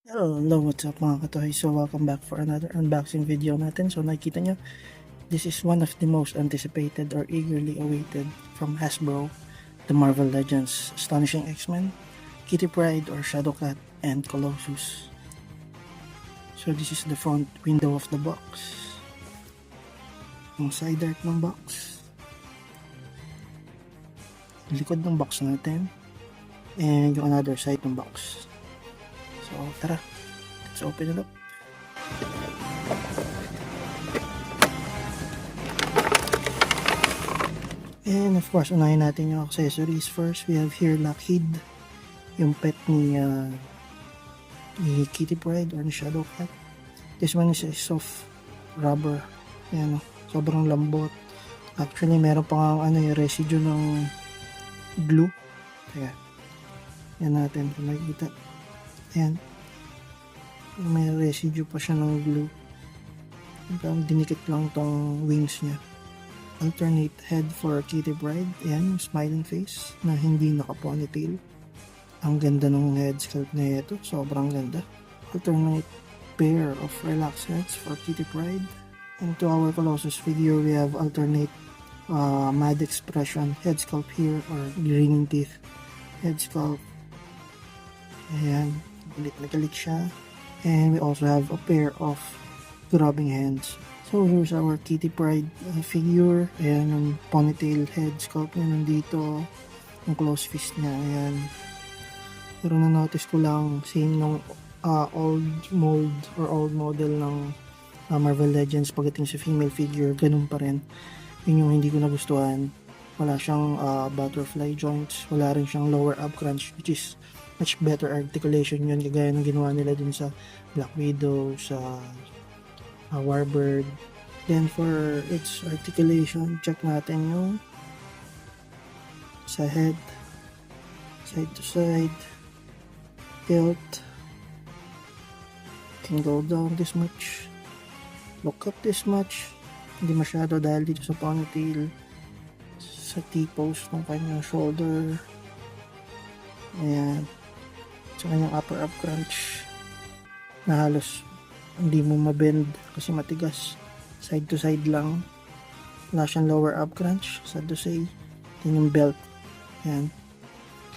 Hello, what's up mga katoy? So welcome back for another unboxing video natin. So nakikita nyo, this is one of the most anticipated or eagerly awaited from Hasbro, the Marvel Legends Astonishing X-Men, Kitty Pryde or Shadowcat, and Colossus. So this is the front window of the box. Yung side art ng box. Likod ng box natin. And yung another side ng box. So tara, let's open it up. And of course, unahin natin yung accessories first. We have here Lockheed, yung pet ni Kitty Pryde or ni Shadowcat. This one is a soft rubber. Ayan, sobrang lambot. Actually, meron pa nga yung residue ng glue. Teka, yan natin kung makikita. Ayan. May residue pa siya ng glue. Dinikit lang tong wings niya. Alternate head for Kitty Pryde. Ayan, yung smiling face na hindi naka-ponytail. Ang ganda ng head sculpt na ito. Sobrang ganda. Alternate pair of relaxed heads for Kitty Pryde. And to our Colossus figure, we have alternate mad expression head sculpt here or grinning teeth head sculpt. Ayan. Galit na galit siya. And we also have a pair of grabbing hands. So here's our Kitty Pryde figure. Ayan yung ponytail head sculpt niya nandito. Yung close fist niya. Ayan. Pero na-notice ko lang same nung old mold or old model ng Marvel Legends pagdating sa female figure. Ganun pa rin. Yun yung hindi ko nagustuhan. Wala siyang butterfly joints. Wala rin siyang lower ab crunch, which is much better articulation yun kagaya ng ginawa nila dun sa Black Widow, sa Warbird. Then for its articulation, check natin yung sa head, side to side, tilt, can go down this much, look up this much, hindi masyado dahil dito sa ponytail, sa T-pose ng kanyang shoulder. Ayan. Sa kanyang upper ab crunch na halos hindi mo mabend kasi matigas. Side to side lang. Wala siyang lower ab crunch, sad to say. Yan yung belt. Ayan.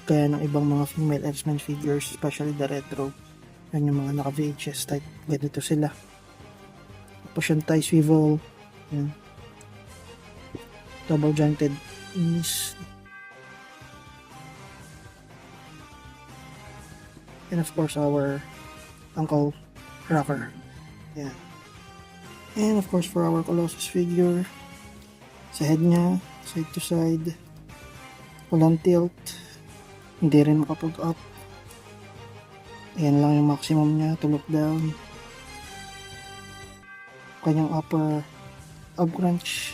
Kaya ng ibang mga female X-Men figures, especially the retro. Yan yung mga naka VHS type. Ganito sila. Tapos yung tie swivel. Ayan. Double jointed knees. And of course our Uncle Rocker. Yeah. And of course for our Colossus figure, sa head niya, side to side, walang tilt, hindi rin makapag-up. Ayan lang yung maximum niya to look down. Kanyang upper ab crunch.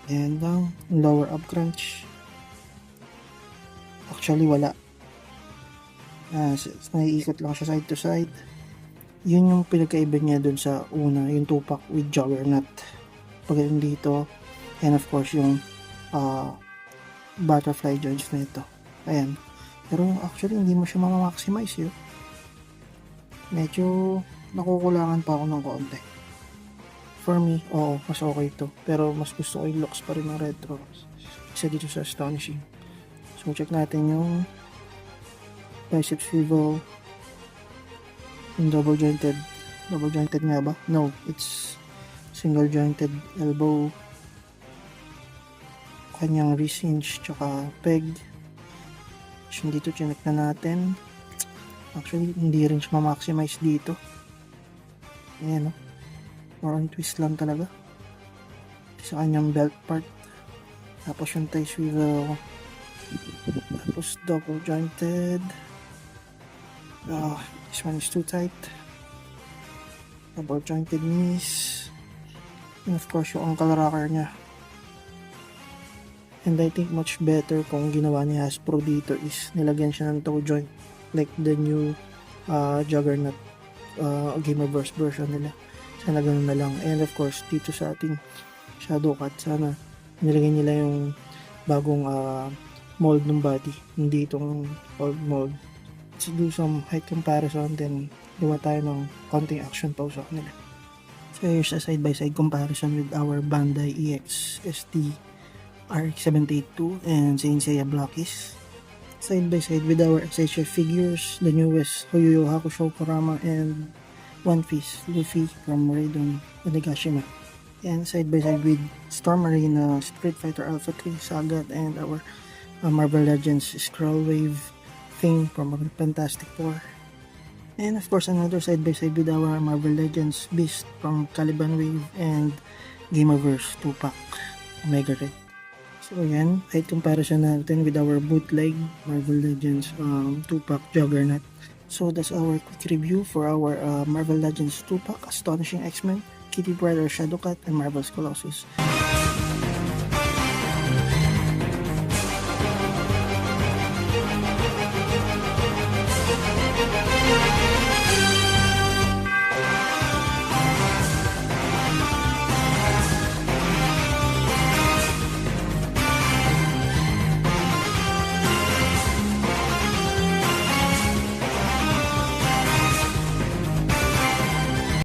Ayan lang, lower ab crunch. Actually wala. Naiikot lang siya side to side. Yun yung pinagkaiba niya dun sa una, yung Tupac with Juggernaut. Pagdating dito, and of course yung butterfly joints na ito. Ayan. Pero actually hindi mo siya mamaximize yun. Medyo nakukulangan pa ako ng konti. For me, oo, mas okay ito. Pero mas gusto ko yung looks pa rin ng retro. Isa dito sa Astonishing. So check natin yung bicep swivel, yung double jointed nga ba? No, it's single jointed elbow, kanyang wrist hinge tsaka peg. So dito chinek na natin. Actually hindi rin siya ma-maximize dito. Ayan o, more on twist lang talaga sa kanyang belt part. Tapos yung tie swivel, tapos double jointed. This one is too tight. Double jointed knees. And of course yung Uncle Rocker niya. And I think much better kung ginawa ni Hasbro dito is nilagyan siya ng toe joint like the new Juggernaut Gamerverse version nila. Sana ganun na lang. And of course dito sa ating Shadowcat, sana nilagay nila yung bagong mold ng body, hindi itong old mold. Let's do some height comparison, then gawa tayo ng konting action pause sa kanila. So here's a side-by-side comparison with our Bandai EX SD RX-782 and Saint Seiya Blackies. Side-by-side with our SHF figures, the newest Yu Yu Hakusho Kurama and One Piece Luffy from Raidon Onigashima. And side-by-side with Storm Arena, Street Fighter Alpha 3 Sagat, and our Marvel Legends Scroll Wave thing from Fantastic Four. And of course, another side-by-side with our Marvel Legends Beast from Caliban Wave and Gamerverse 2-pack Omega Red. So yan, height comparison natin with our bootleg Marvel Legends 2-pack Juggernaut. So that's our quick review for our Marvel Legends 2-pack Astonishing X-Men, Kitty Pryde or Shadowcat, and Marvel's Colossus.